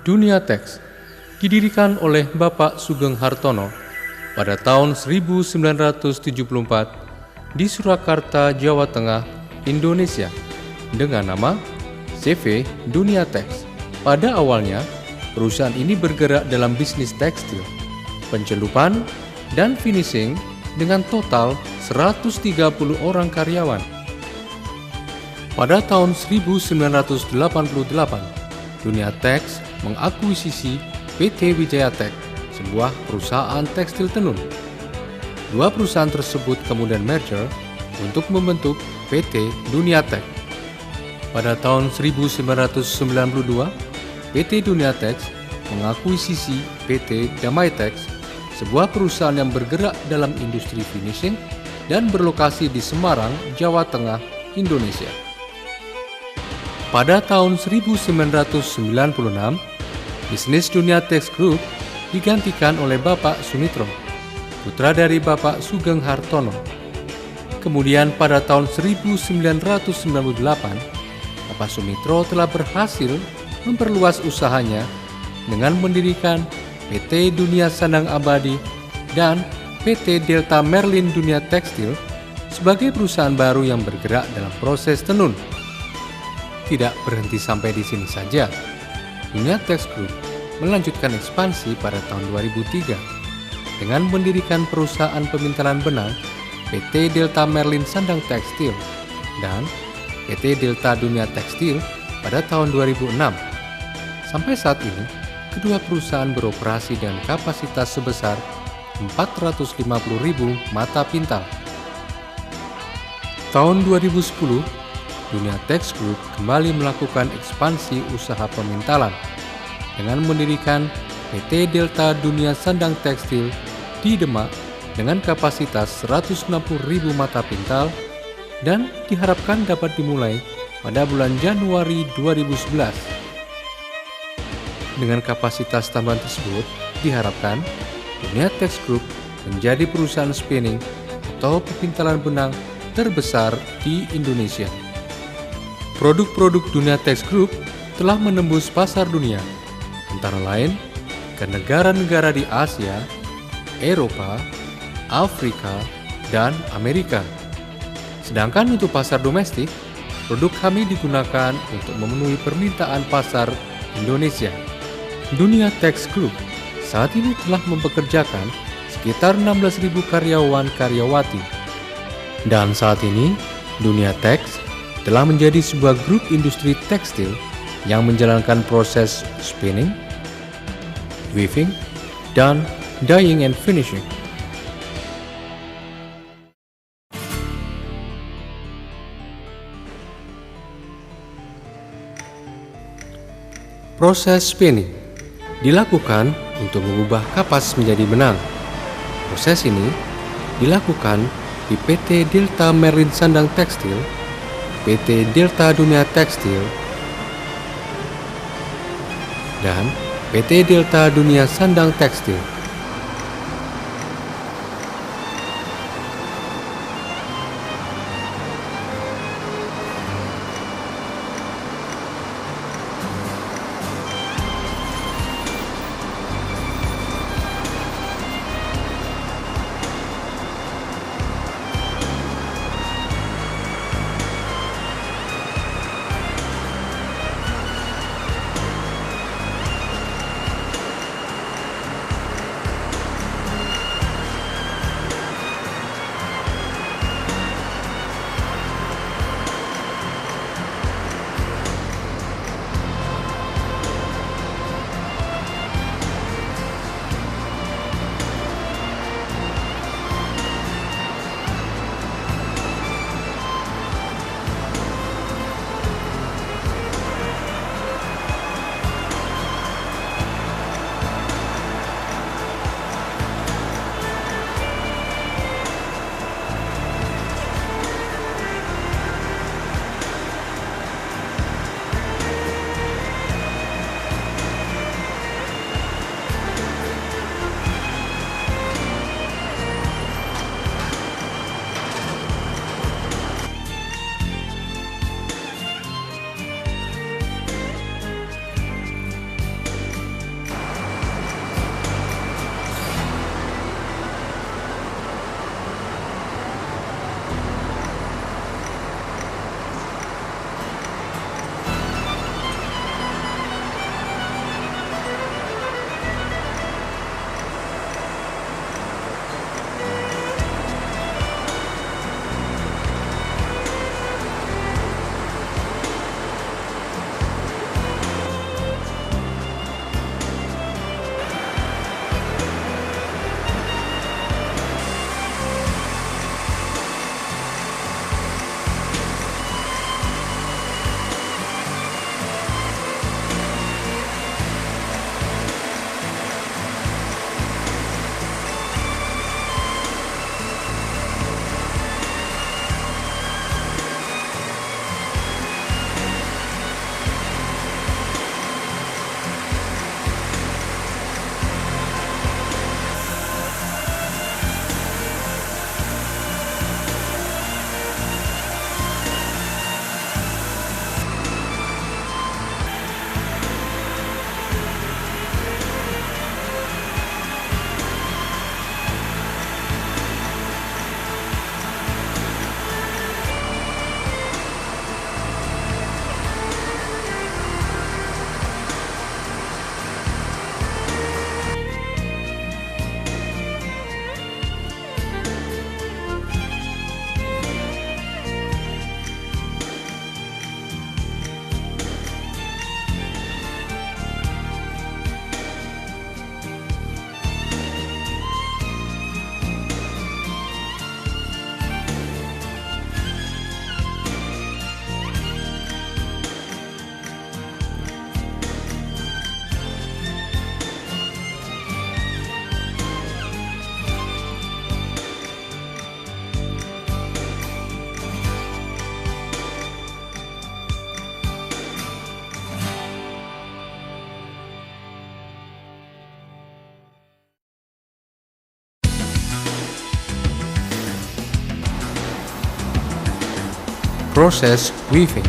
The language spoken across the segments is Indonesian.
Dunia Teks didirikan oleh Bapak Sugeng Hartono pada tahun 1974 di Surakarta, Jawa Tengah, Indonesia dengan nama CV Dunia Teks. Pada awalnya, perusahaan ini bergerak dalam bisnis tekstil, pencelupan, dan finishing dengan total 130 orang karyawan. Pada tahun 1988, Dunia Teks mengakuisisi PT Wijaya Tech, sebuah perusahaan tekstil tenun. Dua perusahaan tersebut kemudian merger untuk membentuk PT Dunia Tech. Pada tahun 1992, PT Dunia Tech mengakuisisi PT Damai Tech, sebuah perusahaan yang bergerak dalam industri finishing dan berlokasi di Semarang, Jawa Tengah, Indonesia. Pada tahun 1996, bisnis Dunia Tech Group digantikan oleh Bapak Sumitro, putra dari Bapak Sugeng Hartono. Kemudian pada tahun 1998, Bapak Sumitro telah berhasil memperluas usahanya dengan mendirikan PT Dunia Sandang Abadi dan PT Delta Merlin Dunia Tekstil sebagai perusahaan baru yang bergerak dalam proses tenun. Tidak berhenti sampai di sini saja, Dunia Tech Group melanjutkan ekspansi pada tahun 2003 dengan mendirikan perusahaan pemintalan benang PT Delta Merlin Sandang Tekstil dan PT Delta Dunia Tekstil pada tahun 2006. Sampai saat ini, kedua perusahaan beroperasi dengan kapasitas sebesar 450.000 mata pintal. Tahun 2010, Dunia Tech Group kembali melakukan ekspansi usaha pemintalan dengan mendirikan PT Delta Dunia Sandang Tekstil di Demak dengan kapasitas 160.000 mata pintal dan diharapkan dapat dimulai pada bulan Januari 2011. Dengan kapasitas tambahan tersebut, diharapkan Dunia Tech Group menjadi perusahaan spinning atau pepintalan benang terbesar di Indonesia. Produk-produk Dunia Tech Group telah menembus pasar dunia, antara lain ke negara-negara di Asia, Eropa, Afrika, dan Amerika. Sedangkan untuk pasar domestik, produk kami digunakan untuk memenuhi permintaan pasar Indonesia. Dunia Tech Group saat ini telah mempekerjakan sekitar 16.000 karyawan-karyawati. Dan saat ini, Dunia Tech telah menjadi sebuah grup industri tekstil yang menjalankan proses spinning, weaving, dan dyeing and finishing. Proses spinning dilakukan untuk mengubah kapas menjadi benang. Proses ini dilakukan di PT Delta Merlin Sandang Tekstil, PT Delta Dunia Tekstil, dan PT Delta Dunia Sandang Tekstil. Proses weaving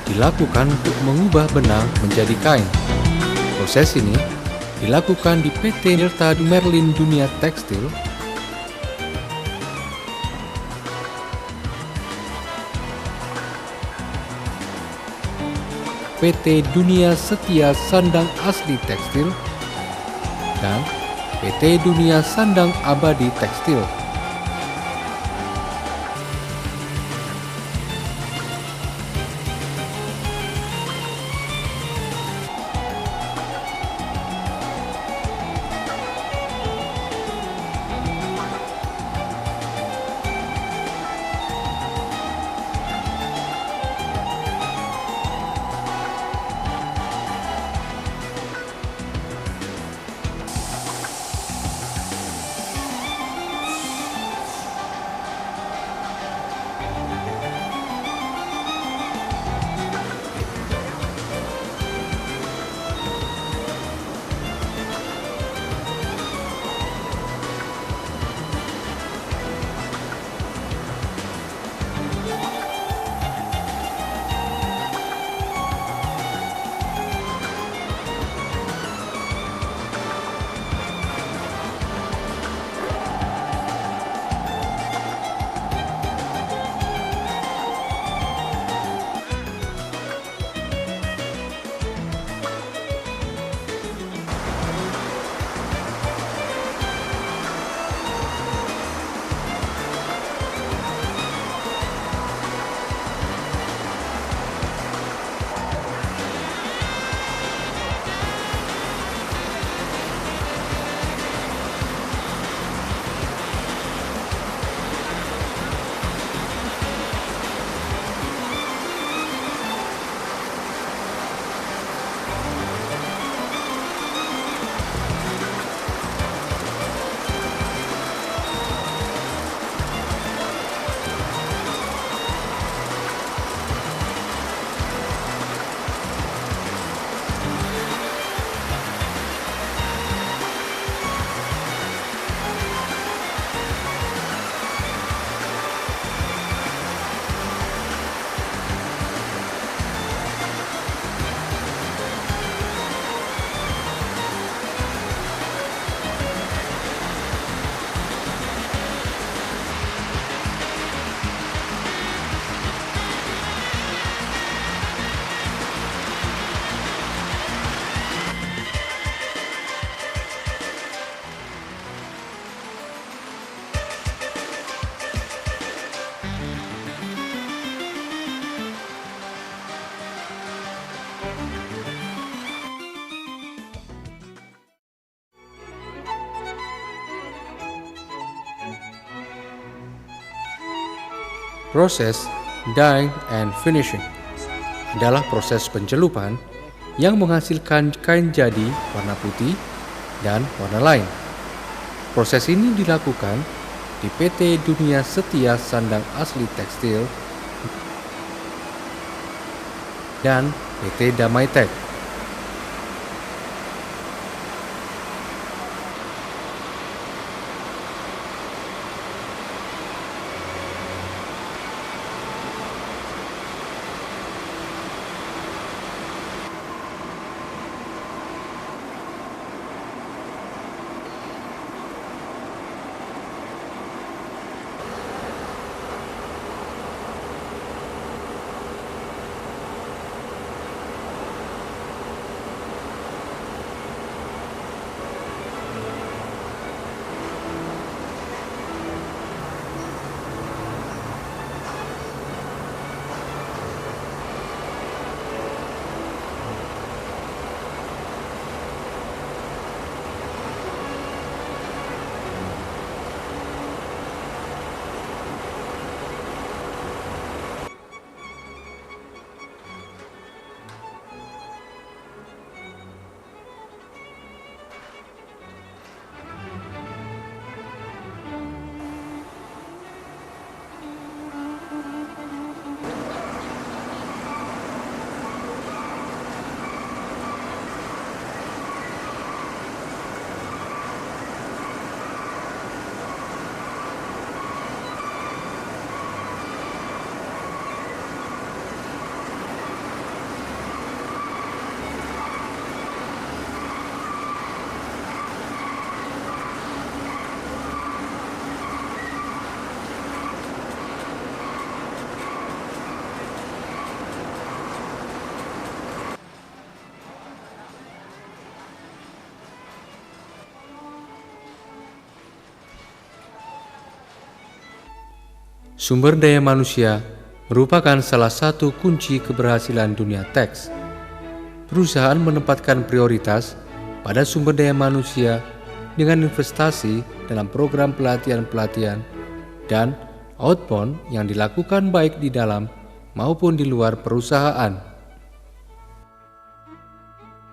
dilakukan untuk mengubah benang menjadi kain. Proses ini dilakukan di PT Delta Merlin Dunia Tekstil, PT Dunia Setia Sandang Asli Tekstil, dan PT Dunia Sandang Abadi Tekstil. Proses dyeing and finishing adalah proses pencelupan yang menghasilkan kain jadi warna putih dan warna lain. Proses ini dilakukan di PT Dunia Setia Sandang Asli Tekstil dan PT Damai Tek. Sumber daya manusia merupakan salah satu kunci keberhasilan dunia teks. Perusahaan menempatkan prioritas pada sumber daya manusia dengan investasi dalam program pelatihan-pelatihan dan outbound yang dilakukan baik di dalam maupun di luar perusahaan.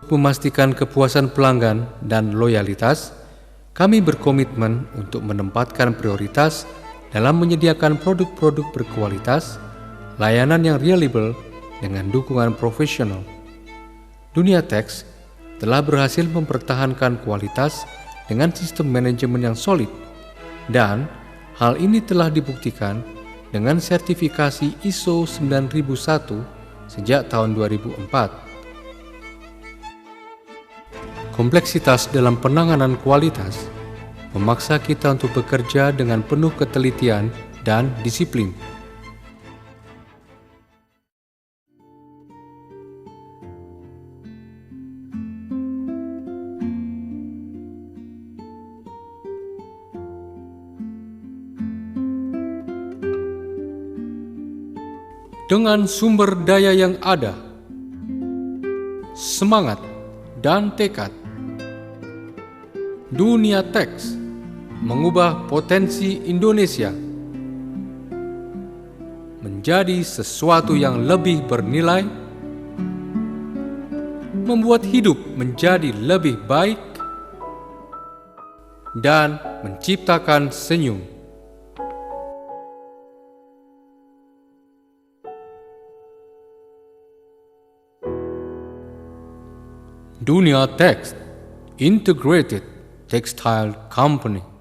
Memastikan kepuasan pelanggan dan loyalitas, kami berkomitmen untuk menempatkan prioritas dalam menyediakan produk-produk berkualitas, layanan yang reliable dengan dukungan profesional. Dunia teks telah berhasil mempertahankan kualitas dengan sistem manajemen yang solid, dan hal ini telah dibuktikan dengan sertifikasi ISO 9001 sejak tahun 2004. Kompleksitas dalam penanganan kualitas memaksa kita untuk bekerja dengan penuh ketelitian dan disiplin. Dengan sumber daya yang ada, semangat, dan tekad, dunia teks mengubah potensi Indonesia menjadi sesuatu yang lebih bernilai, membuat hidup menjadi lebih baik, dan menciptakan senyum. Dunia Teks Integrated Textile Company.